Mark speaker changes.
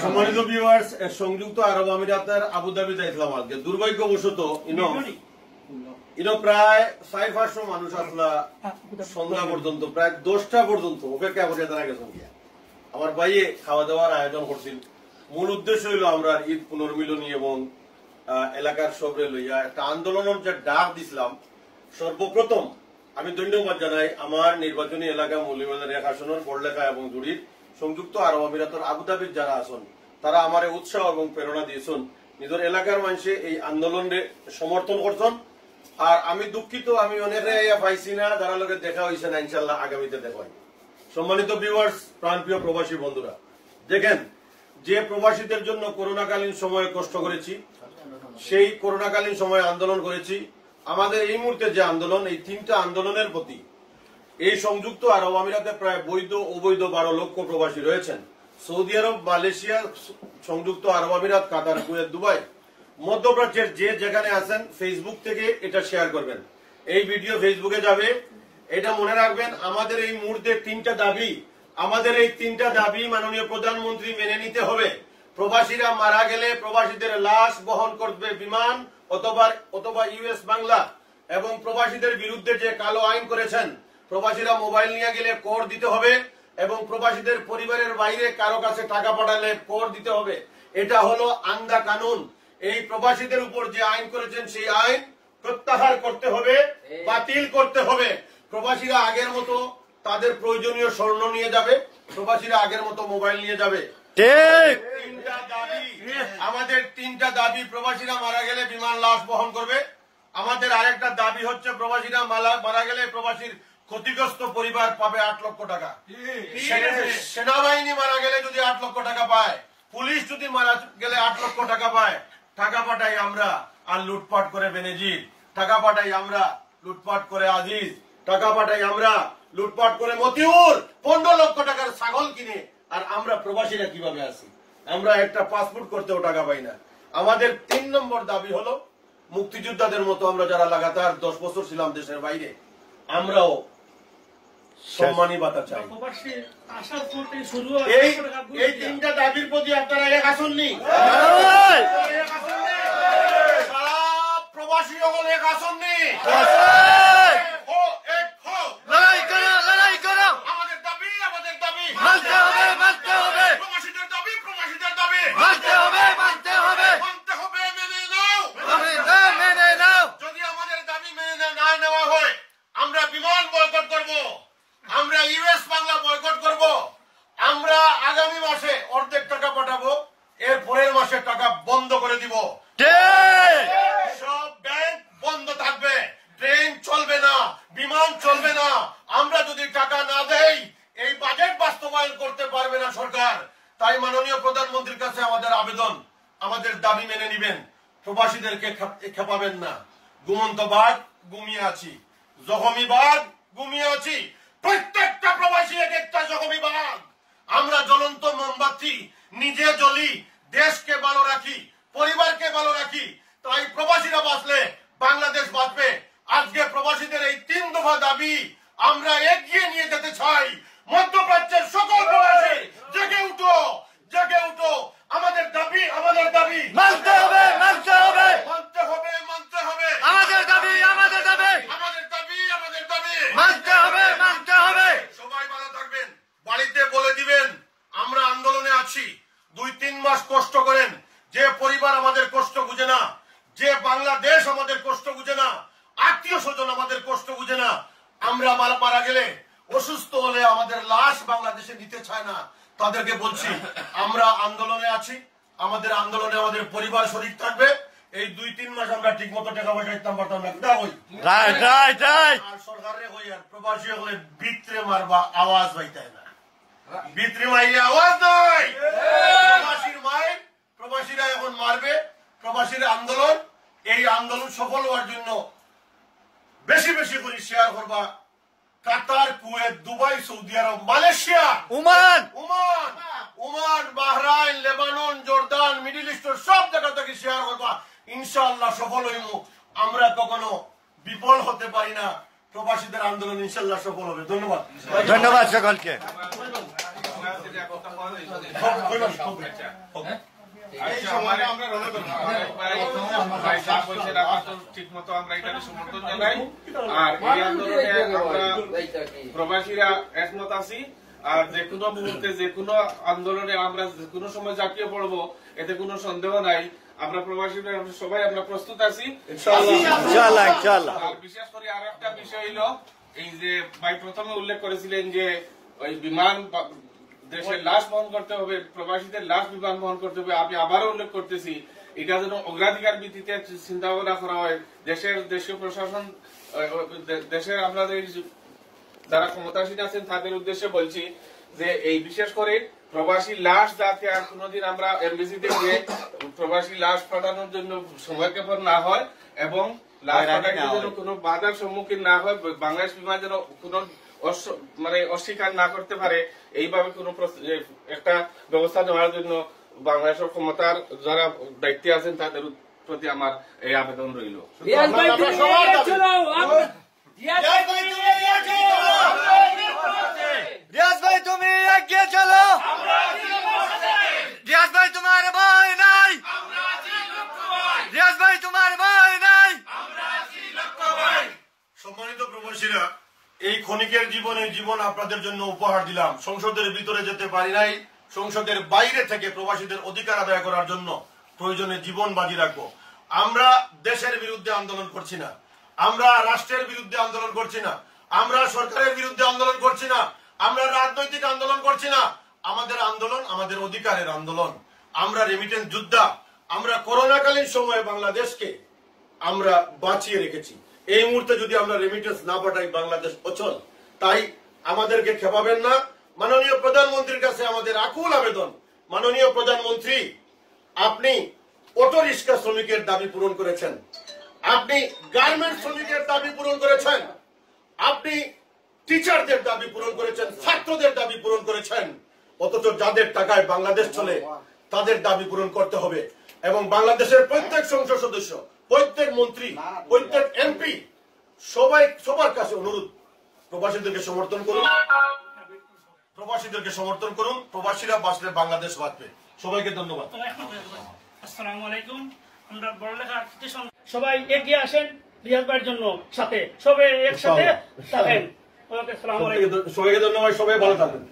Speaker 1: সম্মানিত ভিউয়ার্স, সংযুক্ত আরব আমিরাতের আবুধাবি যাইছিলাম আজকে। দুর্ভাগ্যবশত প্রায় 400-500 মানুষ আসলা সন্ধ্যা পর্যন্ত, প্রায় 10টা পর্যন্ত অপেক্ষা করে তারা গেছেন। আমার ভাইয়ে খাওয়া দাওয়ার আয়োজন করছিল। মূল উদ্দেশ্য হইল আমরা ঈদ পুনর্মিলনী এবং এলাকার সবরে লইয়া একটা আন্দোলনের যে ডাক দিছিলাম। সর্বপ্রথম আমি ধন্যবাদ জানাই আমার নির্বাচনী এলাকা মৌলভীবাজার 1 আসনের বড়লেখা এবং জুড়ির সংযুক্ত আরব আমিরাতের আবুধাবির যারা আছেন তারা আমার উৎসাহ এবং প্রেরণা দিয়েছেন। নিজের এলাকার মানুষে এই আন্দোলনে সমর্থন করছেন। আর আমি দুঃখিত, আমি অনেকে পাইছি না, যারা লোকে দেখা হয়েছে না, ইনশাল্লাহ আগামীতে দেখা হয়। সম্মানিত ভিউয়ার্স, প্রাণপ্রিয় প্রবাসী বন্ধুরা, দেখেন যে প্রবাসীদের জন্য করোনাকালীন সময়ে কষ্ট করেছি, সেই করোনাকালীন সময়ে আন্দোলন করেছি। আমাদের এই মুহূর্তে যে আন্দোলন, এই 3টা আন্দোলনের প্রতি এই সংযুক্ত আরব আমিরাতে প্রায় বৈধ অবৈধ 12 লক্ষ প্রবাসী রয়েছেন। সৌদি আরব, মালয়েশিয়া, সংযুক্ত আরব আমিরাত, কাতার, কুয়েত, দুবাই, মধ্যপ্রাচ্যের যে যেখানে আছেন ফেসবুক থেকে এটা শেয়ার করবেন। এই ভিডিও ফেসবুকে যাবে। এটা মনে রাখবেন, আমাদের এই মুহূর্তে 3টা দাবি, আমাদের এই 3টা দাবি মাননীয় প্রধানমন্ত্রী মেনে নিতে হবে। প্রবাসীরা মারা গেলে প্রবাসীদের লাশ বহন করবে বিমান অথবা ইউএস বাংলা, এবং প্রবাসীদের বিরুদ্ধে যে কালো আইন করেছেন, প্রবাসীরা মোবাইল নিয়ে গেলে কর দিতে হবে, এবং প্রবাসীদের পরিবারের বাইরে কারো কাছে টাকা পাঠালে কর দিতে হবে। এটা হলো আন্দা কানুন। এই প্রবাসীদের উপর যে আইন করেছেন সেই আইন প্রত্যাহার করতে হবে, বাতিল করতে হবে। প্রবাসীরা আগের মতো তাদের প্রয়োজনীয় স্বর্ণ নিয়ে যাবে, প্রবাসীরা আগের মতো মোবাইল নিয়ে যাবে। আমাদের 3টা দাবি, প্রবাসীরা মারা গেলে বিমান লাশ বহন করবে। আমাদের আরেকটা দাবি হচ্ছে প্রবাসীরা মারা গেলে প্রবাসীর ক্ষতিগ্রস্ত পরিবার পাবে 8 লক্ষ টাকা। সেনাবাহিনী মারা গেলে যদি 8 লক্ষ টাকা পায়, পুলিশ যদি মারা গেলে 8 লক্ষ টাকা পায়, টাকা পাঠাই আমরা আর লুটপাট করে বেনজির, টাকা পাঠাই আমরা লুটপাট করে আজিজ, টাকা পাঠাই আমরা লুটপাট করে মতিউর, 15 লক্ষ টাকার ছাগল কিনে। আর আমরা প্রবাসীরা কিভাবে আছি? আমরা একটা পাসপোর্ট করতেও টাকা পাই না। আমাদের 3 নম্বর দাবি হলো মুক্তিযোদ্ধাদের মতো আমরা যারা লাগাতার 10 বছর ছিলাম দেশের বাইরে, আমরাও সম্মানী ভাতা চাই। এই 3টা দাবির প্রতি আপনারা এক আসননি? প্রবাসী সকল এক আসননি? আমরা ইউএস বাংলা বয়কট করব। আমরা আগামী মাসে অর্ধেক টাকা পাঠাবো, এর পরের মাসে টাকা বন্ধ করে দিব। সব ব্যাংক বন্ধ থাকবে, ট্রেন চলবে না, বিমান চলবে না। আমরা যদি টাকা না দেই এই বাজেট বাস্তবায়ন করতে পারবে না সরকার। তাই মাননীয় প্রধানমন্ত্রীর কাছে আমাদের আবেদন, আমাদের দাবি মেনে নিবেন। প্রবাসীদেরকে খেপাবেন না। ঘুমন্ত বাঘ ঘুমিয়ে আছি, জখমি বাঘ ঘুমিয়ে আছি, প্রত্যেকটা প্রবাসী এক একটা জখমি বাঘ। আমরা জ্বলন্ত মোমবাতি, নিজে জ্বলি, দেশকে ভালো রাখি, পরিবারকে ভালো রাখি। তাই প্রবাসীরা বাঁচলে বাংলাদেশ বাঁচবে। আজকে প্রবাসীদের এই 3 দফা দাবি আমরা এগিয়ে নিয়ে যেতে চাই। মধ্যপ্রাচ্যের সকল প্রবাসী জেগে উঠো, জেগে উঠো। আমাদের দাবি মানতে হবে, মানতে হবে, মানতে হবে, মানতে হবে। আমাদের দাবি মানতে হবে, মানতে হবে। সবাই ভালো থাকবেন, বাড়িতে বলে দিবেন আমরা আন্দোলনে আছি। 2-3 মাস কষ্ট করেন। যে পরিবার আমাদের কষ্ট বুঝে না, যে বাংলাদেশ আমাদের কষ্ট বুঝে না, আত্মীয় স্বজন আমাদের কষ্ট বুঝে না, আমরা মারা গেলে, অসুস্থ হলে আমাদের লাশ বাংলাদেশে নিতে চায় না, তাদেরকে বলছি আমরা আন্দোলনে আছি। আমাদের আন্দোলনে আমাদের পরিবার শরীক থাকবে। এই 2-3 মাস আমরা ঠিক মতো টাকা পয়সা দিতাম পারতাম না। আর সরকারে হই আর প্রবাসী হলে ভিতরে মারবা, আওয়াজ পাইতে না। ভিতরে মাইলে আওয়াজ নাই। প্রবাসীর মায়ের প্রবাসীরা এখন মারবে। প্রবাসীর আন্দোলন, এই আন্দোলন সফল হওয়ার জন্য বেশি বেশি করে শেয়ার করবা। Qatar, Kuwait, Dubai, Saudi Arab, Malaysia, Oman, Bahrain, Lebanon, Jordan, middle ইস্টের সব জায়গা থেকে শেয়ার করবা। ইনশাআল্লাহ সফল হইব। আমরা কখনো বিফল হতে পারি না। প্রবাসীদের আন্দোলন ইনশাআল্লাহ সফল হবে। ধন্যবাদ, ধন্যবাদ সকলকে।
Speaker 2: কথা হওয়া যায় ঠিক মতো আমরা এখানে সমর্থন জানাই। আর এই আন্দোলনে আমরা প্রবাসীরা একমত আছি। আর যে কোনো মুহূর্তে যে কোনো আন্দোলনে আমরা যে কোনো সময় ঝাঁপিয়ে পড়বো, এতে কোনো সন্দেহ নাই। আমরা প্রবাসীরা সবাই আমরা প্রস্তুত আছি ইনশাআল্লাহ। আর বিশেষ করে আরো একটা বিষয় হইলো, এই যে ভাই প্রথমে উল্লেখ করেছিলেন যে ওই বিমান দেশের লাশ বহন করতে হবে, প্রবাসীদের লাশ বিমান বহন করতে হবে। আমি আবারও উল্লেখ করতেছি, এটা যেন অগ্রাধিকার ভিত্তিতে চিন্তা ভাবনা করা হয়। দেশীয় প্রশাসন, দেশের আপনাদের যারা ক্ষমতাসীন আছেন তাদের উদ্দেশ্যে বলছি যে এই বিশেষ করে প্রবাসী লাশ যাতে আর কোনোদিন আমরা এমবিসিতে গিয়ে প্রবাসী লাশ পাঠানোর জন্য সময়ক্ষেপণ না হয় এবং লাশ পাঠানোর জন্য কোনো বাধার সম্মুখীন না হয়, বাংলাদেশ বিমান যেন কোনো অস্বীকার না করতে পারে, এইভাবে কোনো একটা ব্যবস্থা নেওয়ার জন্য বাংলাদেশের ক্ষমতার যারা দায়িত্বে আছেন তাদের প্রতি আমার এই আবেদন রইল।
Speaker 3: রিয়াজ ভাই তুমি এগিয়ে চলো, রিয়াজ ভাই তোমার ভয় নাই, রিয়াজ ভাই তোমার ভয় নাই।
Speaker 1: সম্মানিত প্রবাসীরা, এই ক্ষণিকের জীবন আপনাদের জন্য উপহার দিলাম। সংসদের ভিতরে যেতে পারি নাই, সংসদের বাইরে থেকে প্রবাসীদের অধিকার আদায় করার জন্য প্রয়োজনে জীবন বাজি রাখবো। আমরা দেশের বিরুদ্ধে আন্দোলন করছি না, আমরা রাষ্ট্রের বিরুদ্ধে আন্দোলন করছি না, আমরা সরকারের বিরুদ্ধে আন্দোলন করছি না, আমরা রাজনৈতিক আন্দোলন করছি না। আমাদের আন্দোলন আমাদের অধিকারের আন্দোলন। আমরা রেমিটেন্স যোদ্ধা। আমরা করোনাকালীন সময়ে বাংলাদেশকে আমরা বাঁচিয়ে রেখেছি। এই মুহূর্তে যদি আমরা রেমিটেন্স না পাঠাই, বাংলাদেশ অচল। তাই আমাদেরকে খেপাবেন না। মাননীয় প্রধানমন্ত্রীর কাছে আমাদের আকুল আবেদন, মাননীয় প্রধানমন্ত্রী, আপনি অটো রিক্সা শ্রমিকের দাবি পূরণ করেছেন, আপনি গার্মেন্ট শ্রমিকের দাবি পূরণ করেছেন, আপনি টিচারদের দাবি পূরণ করেছেন, ছাত্রদের দাবি পূরণ করেছেন। অথচ যাদের টাকায় বাংলাদেশ চলে তাদের দাবি পূরণ করতে হবে। এবং বাংলাদেশের প্রত্যেক সংসদ সদস্য, প্রত্যেক মন্ত্রী, প্রত্যেক এমপি সবার কাছে অনুরোধ, প্রবাসীদেরকে সমর্থন করুন, প্রবাসীদেরকে সমর্থন করুন। প্রবাসীরা বাঁচলে বাংলাদেশ বাঁচবে। সবাইকে ধন্যবাদ।
Speaker 4: আসসালামু আলাইকুম। আমরা বড়লেখা সবাই এগিয়ে আসেন রিয়াজ ভাইয়ের জন্য, সাথে সবাই একসাথে থাকেন। ওকে, আসসালামু আলাইকুম।
Speaker 1: সবাইকে ধন্যবাদ। সবাই ভালো থাকবেন।